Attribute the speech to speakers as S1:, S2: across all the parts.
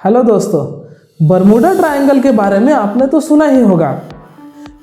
S1: Hello दोस्तों, Bermuda triangle के बारे में आपने तो सुना ही होगा।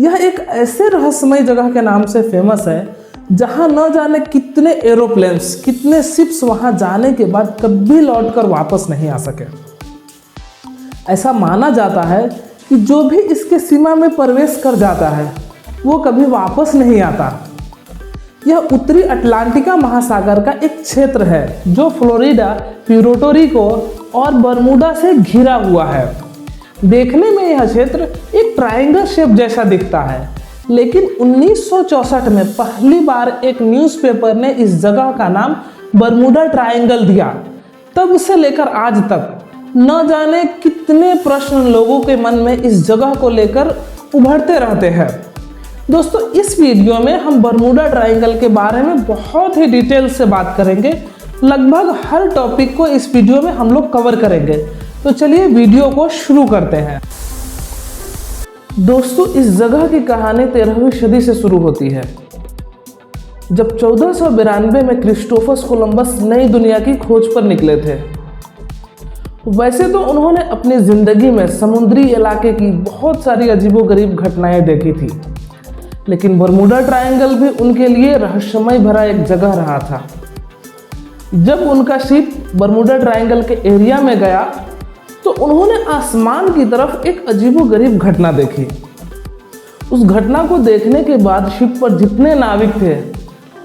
S1: यह एक ऐसे रहस्यमय जगह के नाम से फेमस है जहां न जाने कितने एरोप्लेन्स, कितने शिप्स वहां जाने के बाद कभी लौटकर वापस नहीं आ सके। ऐसा माना जाता है कि जो भी इसके सीमा में प्रवेश कर जाता है वो कभी वापस नहीं आता। यह उत्तरी अटलांटिका महासागर का एक क्षेत्र है जो फ्लोरिडा, प्यूर्टो रिको और बरमूडा से घिरा हुआ है। देखने में यह क्षेत्र एक ट्रायंगल शेप जैसा दिखता है, लेकिन 1964 में पहली बार एक न्यूज़पेपर ने इस जगह का नाम बरमूडा ट्रायंगल दिया। तब से लेकर आज तक न जाने कितने प्रश्न लोगों के मन में इस जगह को लेकर उभरते रहते हैं। दोस्तों, इस वीडियो में हम बरमूडा ट्रायंगल के बारे में बहुत ही डिटेल से बात करेंगे। लगभग हर टॉपिक को इस वीडियो में हम लोग कवर करेंगे। तो चलिए वीडियो को शुरू करते हैं। दोस्तों, इस जगह की कहानी 13वीं सदी से शुरू होती है, जब 1492 में क्रिस्टोफर कोलंबस नई दुनिया की खोज पर निकले थे। वैसे तो उन्होंने अपनी जिंदगी में समुद्री इलाके की बहुत सारी अजीबोगरीब घटनाएं देखी थी, लेकिन बरमूडा ट्रायंगल भी उनके लिए रहस्यमय भरा एक जगह रहा था। जब उनका शिप बरमूडा ट्रायंगल के एरिया में गया तो उन्होंने आसमान की तरफ एक अजीबोगरीब घटना देखी। उस घटना को देखने के बाद शिप पर जितने नाविक थे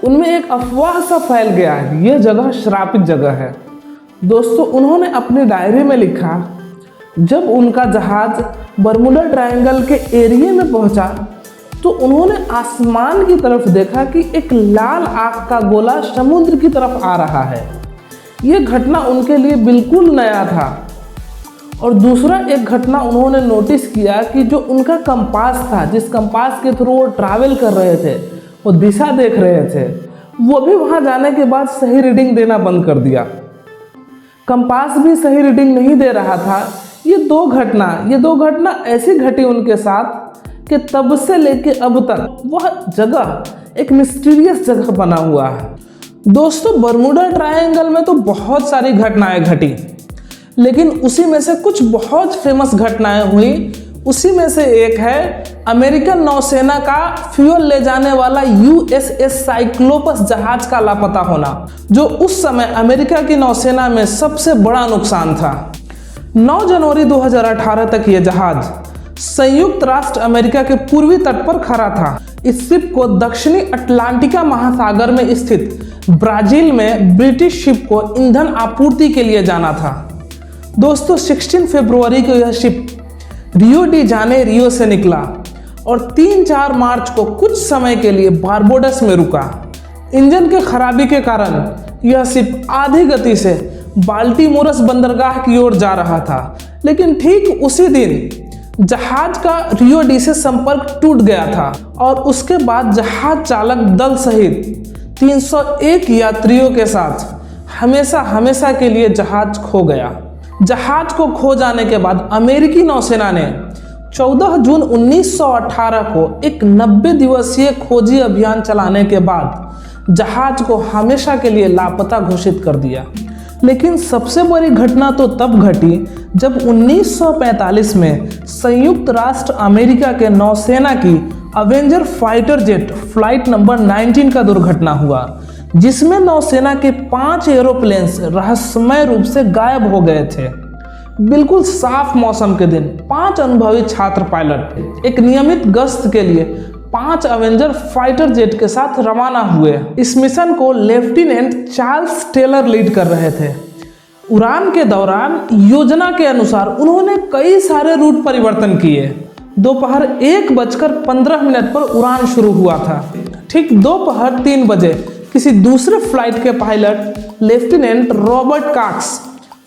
S1: उनमें एक अफवाह सा फैल गया, यह जगह श्रापित जगह है। दोस्तों, उन्होंने अपनी डायरी में लिखा, जब उनका जहाज बरमूडा ट्रायंगल के एरिया में पहुंचा तो उन्होंने आसमान की तरफ देखा कि एक लाल आग का गोला समुद्र की तरफ आ रहा है। यह घटना उनके लिए बिल्कुल नया था। और दूसरा एक घटना उन्होंने नोटिस किया कि जो उनका कंपास था, जिस कंपास के थ्रू वो ट्रैवल कर रहे थे, वो दिशा देख रहे थे, वो भी वहां जाने के बाद सही रीडिंग देना बंद कर दिया। कंपास भी सही रीडिंग नहीं दे रहा था। ये दो घटना ऐसी घटी उनके साथ कि तब से लेके अब तक वह जगह एक मिस्टीरियस जगह बना हुआ है। दोस्तों, बरमूडा ट्रायंगल में तो बहुत सारी घटनाएं घटी, लेकिन उसी में से कुछ बहुत फेमस घटनाएं हुई। उसी में से एक है अमेरिकन नौसेना का फ्यूल ले जाने वाला यूएसएस साइक्लोपस जहाज का लापता होना, जो उस समय अमेरिका की नौसेना में सबसे बड़ा नुकसान था। 9 जनवरी 2018 तक यह जहाज संयुक्त राष्ट्र अमेरिका के पूर्वी तट पर खड़ा था। इस शिप को दक्षिणी अटलांटिका महासागर में स्थित ब्राजील में ब्रिटिश शिप को ईंधन आपूर्ति के लिए जाना था। दोस्तों, 16 फरवरी को यह शिप रियो डी जानेरियो से निकला और 3-4 मार्च को कुछ समय के लिए बारबोडस में रुका। इंजन के खराबी के कारण यह शिप आधी गति से बाल्टीमोरस बंदरगाह की ओर जा रहा था, लेकिन ठीक उसी दिन जहाज का रियो डी से संपर्क टूट गया था और उसके बाद जहाज चालक दल सहित 301 यात्रियों के साथ हमेशा के लिए जहाज खो गया। जहाज को खो जाने के बाद अमेरिकी नौसेना ने 14 जून 1918 को एक 90 दिवसीय खोजी अभियान चलाने के बाद जहाज को हमेशा के लिए लापता घोषित कर दिया। लेकिन सबसे बड़ी घटना तो तब घटी जब 1945 में संयुक्त राष्ट्र अमेरिका के नौसेना की Avenger fighter jet flight number 19 का दुर्घटना हुआ, जिसमें नौसेना के 5 एरोप्लेन्स रहस्यमय रूप से गायब हो गए थे। बिल्कुल साफ मौसम के दिन 5 अनुभवी छात्र पायलट एक नियमित गश्त के लिए 5 अवेंजर फाइटर जेट के साथ रवाना हुए। इस मिशन को लेफ्टिनेंट चार्ल्स टेलर लीड कर रहे थे। उड़ान के दौरान योजना के अनुसार उन्होंने कई सारे रूट परिवर्तन किए। दोपहर 1:15 पर उड़ान शुरू हुआ था। ठीक दोपहर 3 बजे किसी दूसरे फ्लाइट के pilot lieutenant Robert Cox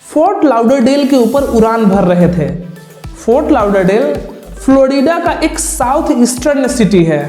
S1: Fort Lauderdale के ऊपर उड़ान भर रहे थे। फोर्ट लाउडरडेल फ्लोरिडा का एक साउथ ईस्टर्न सिटी है।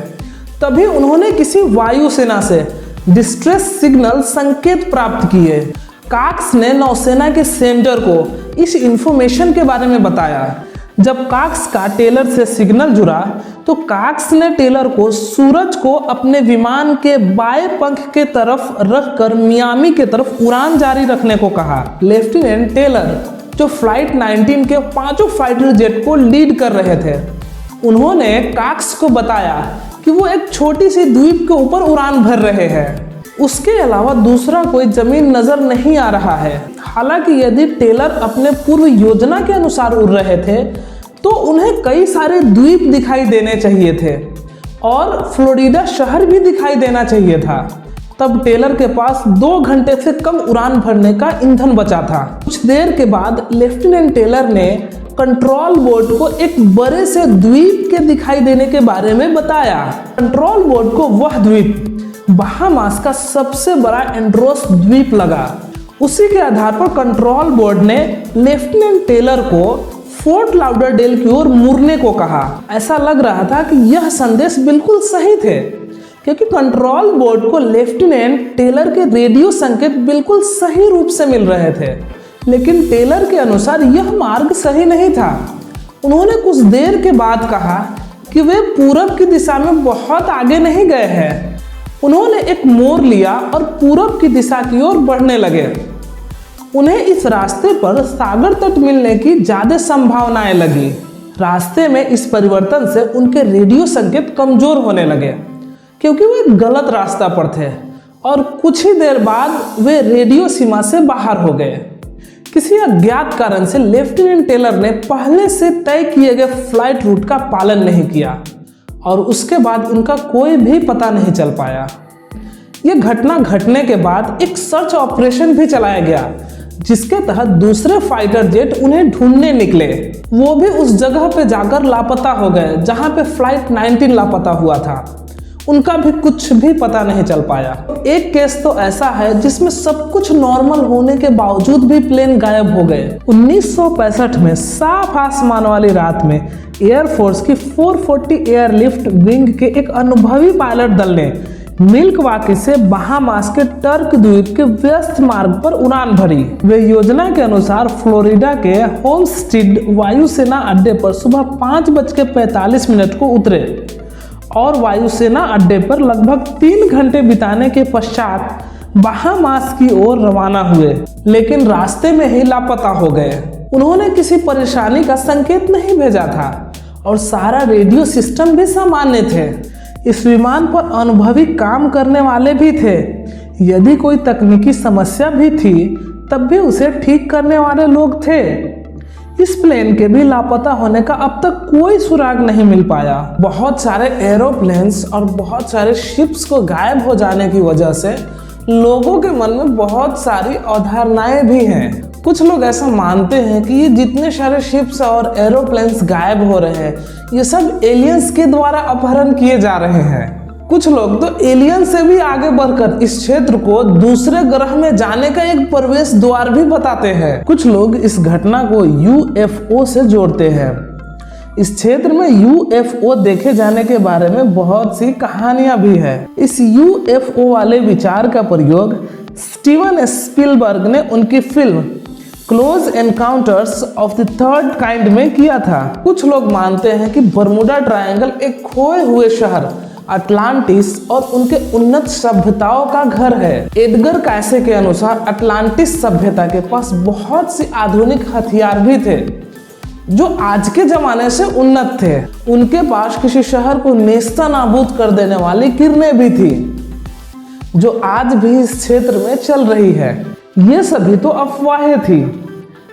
S1: तभी उन्होंने किसी वायुसेना से डिस्ट्रेस सिग्नल संकेत प्राप्त किए। कॉक्स ने नौसेना के सेंटर को इस इंफॉर्मेशन के बारे में बताया। जब कॉक्स का टेलर से सिग्नल जुड़ा तो कॉक्स ने टेलर को सूरज को अपने विमान के बाएं पंख के तरफ रखकर मियामी के तरफ उड़ान जारी रखने को कहा। लेफ्टिनेंट टेलर जो फ्लाइट 19 के 5 फाइटर जेट को लीड कर रहे थे। उन्होंने काक्स को बताया कि वो एक छोटी सी द्वीप के ऊपर उड़ान भर रहे हैं। उसके अलावा दूसरा कोई जमीन नजर नहीं आ रहा है। हालांकि यदि टेलर अपने पूर्व योजना के अनुसार उड़ रहे थे तो उन्हें कई सारे द्वीप दिखाई देने चाहिए थे और फ्लोरिडा शहर भी दिखाई देना चाहिए था। तब टेलर के पास 2 घंटे से कम उड़ान भरने का ईंधन बचा था। कुछ देर के बाद लेफ्टिनेंट टेलर ने कंट्रोल बोर्ड को एक बड़े से द्वीप के दिखाई देने के बारे में बताया। कंट्रोल बोर्ड को वह द्वीप बहामास का सबसे बड़ा एंड्रोस द्वीप लगा। उसी के आधार पर कंट्रोल बोर्ड ने लेफ्टिनेंट टेलर को फोर्ट लाउडरडेल की ओर मुड़ने को कहा। ऐसा लग रहा था कि यह संदेश बिल्कुल सही थे, क्योंकि कंट्रोल बोर्ड को लेफ्टिनेंट टेलर के रेडियो संकेत बिल्कुल सही रूप से मिल रहे थे। लेकिन टेलर के अनुसार यह मार्ग सही नहीं था। उन्होंने कुछ देर के बाद कहा कि वे पूरब की दिशा में बहुत आगे नहीं गए हैं। उन्होंने एक मोड़ लिया और पूरब की दिशा की ओर बढ़ने लगे। उन्हें इस रास्ते पर सागर तट मिलने की ज्यादा संभावनाएं लगी। रास्ते में इस परिवर्तन से उनके रेडियो संकेत कमजोर होने लगे, क्योंकि वे एक गलत रास्ता पर थे और कुछ ही देर बाद वे रेडियो सीमा से बाहर हो गए। किसी अज्ञात कारण से लेफ्टिनेंट टेलर ने पहले से तय किए गए फ्लाइट रूट का पालन नहीं किया और उसके बाद उनका कोई भी पता नहीं चल पाया। यह घटना घटने के बाद एक सर्च ऑपरेशन भी चलाया गया, जिसके तहत दूसरे फाइटर जेट उन्हें ढूंढने निकले। वो भी उस जगह पे जाकर लापता हो गए जहां पे फ्लाइट 19 लापता हुआ था। उनका भी कुछ भी पता नहीं चल पाया। एक केस तो ऐसा है जिसमें सब कुछ नॉर्मल होने के बावजूद भी प्लेन गायब हो गए। 1965 में साफ आसमान वाली रात में एयरफोर्स की 440 एयरलिफ्ट विंग के एक अनुभवी पायलट दल ने मिल्कवाकी से बहामास के टर्क द्वीप के व्यस्त मार्ग पर उड़ान भरी। वे योजना के अनुसार फ्लोरिडा के होमस्टीड वायुसेना अड्डे पर सुबह 5:45 को उतरे और वायुसेना अड्डे पर लगभग 3 घंटे बिताने के पश्चात बहामास की ओर रवाना हुए, लेकिन रास्ते में ही लापता हो गए। उन्होंने किसी परेशानी का संकेत नहीं भेजा था और सारा रेडियो सिस्टम भी सामान्य थे। इस विमान पर अनुभवी काम करने वाले भी थे। यदि कोई तकनीकी समस्या भी थी तब भी उसे ठीक करने वाले लोग थे। इस प्लेन के भी लापता होने का अब तक कोई सुराग नहीं मिल पाया। बहुत सारे एरोप्लेन्स और बहुत सारे शिप्स को गायब हो जाने की वजह से लोगों के मन में बहुत सारी अवधारणाएं भी हैं। कुछ लोग ऐसा मानते हैं कि ये जितने सारे शिप्स और एरोप्लेन्स गायब हो रहे हैं ये सब एलियंस के द्वारा अपहरण किए जा रहे हैं। कुछ लोग तो एलियन से भी आगे बढ़कर इस क्षेत्र को दूसरे ग्रह में जाने का एक प्रवेश द्वार भी बताते हैं। कुछ लोग इस घटना को यूएफओ से जोड़ते हैं। इस क्षेत्र में यूएफओ देखे जाने के बारे में बहुत सी कहानियां भी है। इस यूएफओ वाले विचार का प्रयोग स्टीवन स्पीलबर्ग ने उनकी film close encounters of the third kind में किया था। कुछ लोग मानते हैं कि बर्मुडा ट्रायंगल एक खोए हुए शहर अटलांटिस और उनके उन्नत सभ्यताओं का घर है। एडगर कैसे के अनुसार अटलांटिस सभ्यता के पास बहुत सी आधुनिक हथियार भी थे जो आज के जमाने से उन्नत थे। उनके पास किसी शहर को नेस्तनाबूद कर देने वाली किरणें भी थी जो आज भी इस क्षेत्र में चल रही है। ये सभी तो अफवाहें थी,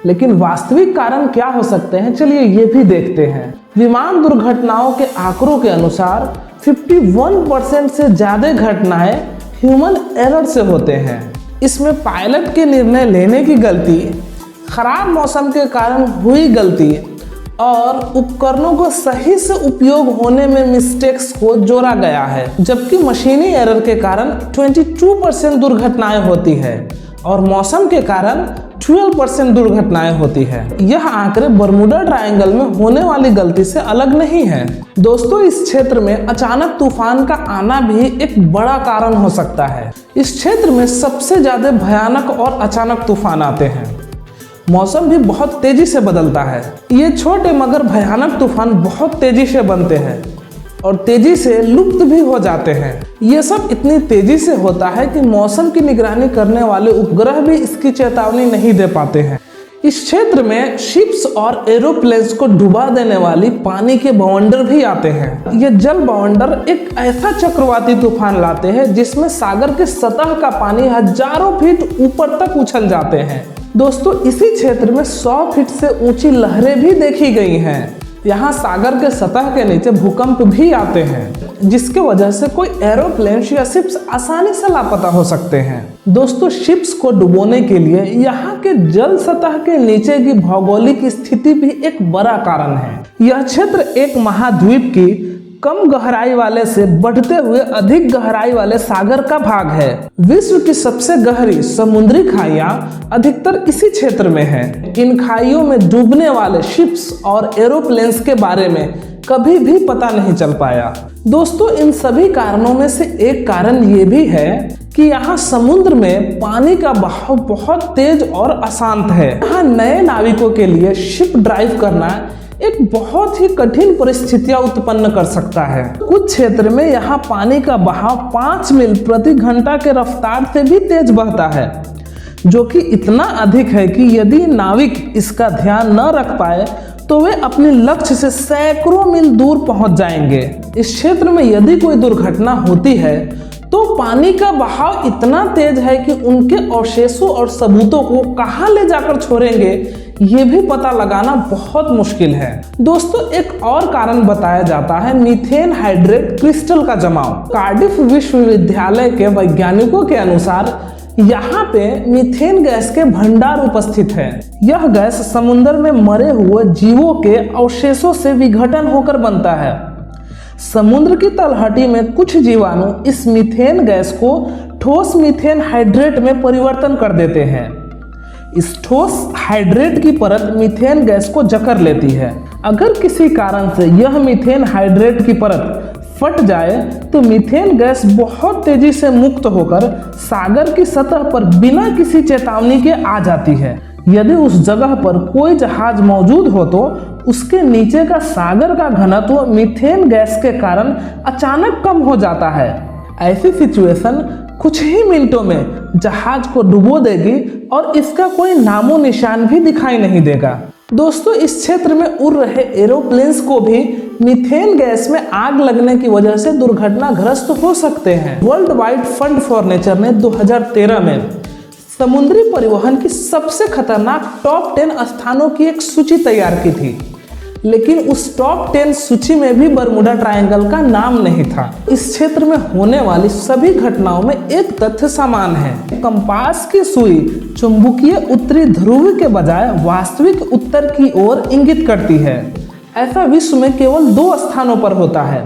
S1: लेकिन वास्तविक कारण क्या हो सकते हैं, चलिए ये भी देखते हैं। विमान दुर्घटनाओं के आंकड़ों के अनुसार 51% से ज्यादा घटनाएं ह्यूमन एरर से होते हैं। इसमें पायलट के निर्णय लेने की गलती, खराब मौसम के कारण हुई गलती और उपकरणों को सही से उपयोग होने में मिस्टेक्स को जोड़ा गया है। जबकि मशीनी एरर के कारण 22% दुर्घटनाएं होती है और मौसम के कारण 12% दुर्घटनाएं होती है। यह आंकड़े बर्मुडा ट्रायंगल में होने वाली गलती से अलग नहीं है। दोस्तों, इस क्षेत्र में अचानक तूफान का आना भी एक बड़ा कारण हो सकता है। इस क्षेत्र में सबसे ज्यादा भयानक और अचानक तूफान आते हैं। मौसम भी बहुत तेजी से बदलता है। ये छोटे मगर भयानक तूफान बहुत तेजी से बनते हैं और तेजी से लुप्त भी हो जाते हैं। ये सब इतनी तेजी से होता है कि मौसम की निगरानी करने वाले उपग्रह भी इसकी चेतावनी नहीं दे पाते हैं। इस क्षेत्र में शिप्स और एरोप्लेन्स को डुबा देने वाली पानी के बवंडर भी आते हैं। ये जल बवंडर एक ऐसा चक्रवाती तूफान लाते हैं जिसमें सागर के सतह का पानी हजारों फीट ऊपर तक उछल जाते हैं। दोस्तों, इसी क्षेत्र में 100 फीट से ऊंची लहरें भी देखी गई हैं। यहाँ सागर के सतह के नीचे भूकंप भी आते हैं, जिसके वजह से कोई एरोप्लेन या शिप्स आसानी से लापता हो सकते हैं। दोस्तों, शिप्स को डुबोने के लिए यहाँ के जल सतह के नीचे की भौगोलिक स्थिति भी एक बड़ा कारण है। यह क्षेत्र एक महाद्वीप की कम गहराई वाले से बढ़ते हुए अधिक गहराई वाले सागर का भाग है। विश्व की सबसे गहरी समुद्री खाइयां अधिकतर इसी क्षेत्र में है। इन खाइयों में डूबने वाले शिप्स और एरोप्लेन्स के बारे में कभी भी पता नहीं चल पाया। दोस्तों, इन सभी कारणों में से एक कारण ये भी है कि यहाँ समुद्र में पानी का बहाव बहुत तेज और अशांत है। यहाँ नए नाविकों के लिए शिप ड्राइव करना एक बहुत ही कठिन परिस्थितियां उत्पन्न कर सकता है। कुछ क्षेत्र में यहाँ पानी का बहाव 5 मील प्रति घंटा के रफ्तार से भी तेज बहता है, जो कि इतना अधिक है कि यदि नाविक इसका ध्यान न रख पाए तो वे अपने लक्ष्य से सैकड़ों मील दूर पहुंच जाएंगे। इस क्षेत्र में यदि कोई दुर्घटना होती है तो पानी का बहाव इतना तेज है कि उनके अवशेषों और सबूतों को कहां ले जाकर छोड़ेंगे ये भी पता लगाना बहुत मुश्किल है। दोस्तों, एक और कारण बताया जाता है मीथेन हाइड्रेट क्रिस्टल का जमाव। कार्डिफ विश्वविद्यालय के वैज्ञानिकों के अनुसार यहाँ पे मीथेन गैस के भंडार उपस्थित है। यह गैस समुद्र में मरे हुए जीवों के अवशेषों से विघटन होकर बनता है। समुद्र की तलहटी में कुछ जीवाणु इस मीथेन गैस को ठोस मीथेन हाइड्रेट में परिवर्तन कर देते हैं। इस ठोस हाइड्रेट की परत मीथेन गैस को जकड़ लेती है। अगर किसी कारण से यह मीथेन हाइड्रेट की परत फट जाए तो मीथेन गैस बहुत तेजी से मुक्त होकर सागर की सतह पर बिना किसी चेतावनी के आ जाती है। यदि उस जगह पर कोई जहाज मौजूद हो तो उसके नीचे का सागर का घनत्व मीथेन गैस के कारण अचानक कम हो जाता है। ऐसी सिचुएशन कुछ ही मिनटों में जहाज को डुबो देगी और इसका कोई नामो निशान भी दिखाई नहीं देगा। दोस्तों, इस क्षेत्र में उड़ रहे एरोप्लेन्स को भी मीथेन गैस में आग लगने की वजह से दुर्घटनाग्रस्त हो सकते हैं। World wide fund for nature ने 2013 में समुद्री परिवहन की सबसे खतरनाक टॉप 10 स्थानों की एक सूची तैयार की थी, लेकिन उस टॉप 10 सूची में भी बरमुडा ट्रायंगल का नाम नहीं था। इस क्षेत्र में होने वाली सभी घटनाओं में एक तथ्य समान है। कंपास की सुई चुंबकीय उत्तरी ध्रुव के बजाय वास्तविक उत्तर की ओर इंगित करती है। ऐसा विश्व में केवल 2 स्थानों पर होता है,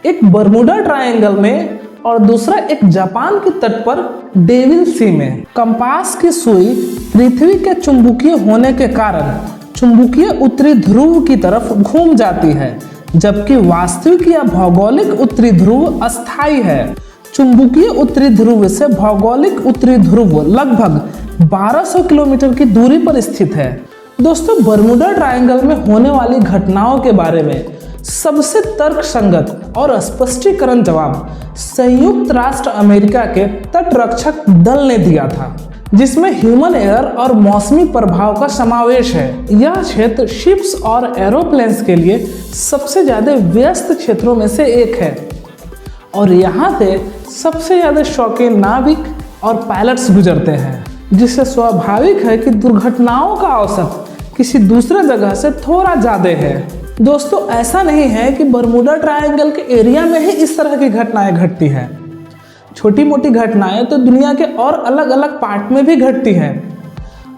S1: एक बरमुडा ट्रायंगल में और दूसरा एक जापान के तट पर डेविल सी में। कंपास की सुई पृथ्वी के चुंबकीय होने के कारण चुंबकीय उत्तरी ध्रुव की तरफ घूम जाती है, जबकि वास्तविक या भौगोलिक उत्तरी ध्रुव अस्थायी है। चुंबकीय उत्तरी ध्रुव से भौगोलिक उत्तरी ध्रुव लगभग 1200 किलोमीटर की दूरी पर स्थित है। दोस्तों, बरमुडा ट्रायंगल में होने वाली घटनाओं के बारे में सबसे तर्कसंगत और स्पष्टीकरण जवाब संयुक्त राष्ट्र अमेरिका के तटरक्षक दल ने दिया था, जिसमें ह्यूमन एयर और मौसमी प्रभाव का समावेश है। यह क्षेत्र शिप्स और एरोप्लेन्स के लिए सबसे ज्यादा व्यस्त क्षेत्रों में से एक है और यहाँ से सबसे ज्यादा शौकीन नाविक और पायलट्स गुजरते हैं, जिससे स्वाभाविक है कि दुर्घटनाओं का औसत किसी दूसरे जगह से थोड़ा ज्यादा है। दोस्तों, ऐसा नहीं है कि बरमुडा ट्रायंगल के एरिया में ही इस तरह की घटनाएं घटती हैं। छोटी मोटी घटनाएं तो दुनिया के और अलग अलग पार्ट में भी घटती हैं।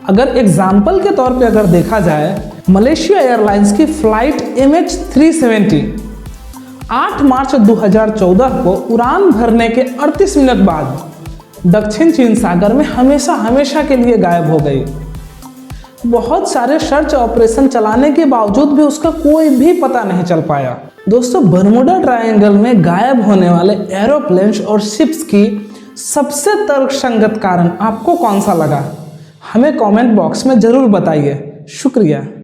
S1: अगर एग्जाम्पल के तौर पे अगर देखा जाए, मलेशिया एयरलाइंस की फ्लाइट MH370 8 मार्च 2014 को उड़ान भरने के 38 मिनट बाद दक्षिण चीन सागर में हमेशा के लिए गायब हो गई। बहुत सारे सर्च ऑपरेशन चलाने के बावजूद भी उसका कोई भी पता नहीं चल पाया। दोस्तों, बरमुडा ट्रायंगल में गायब होने वाले एरोप्लेन्स और शिप्स की सबसे तर्कसंगत कारण आपको कौन सा लगा? हमें कमेंट बॉक्स में जरूर बताइए। शुक्रिया।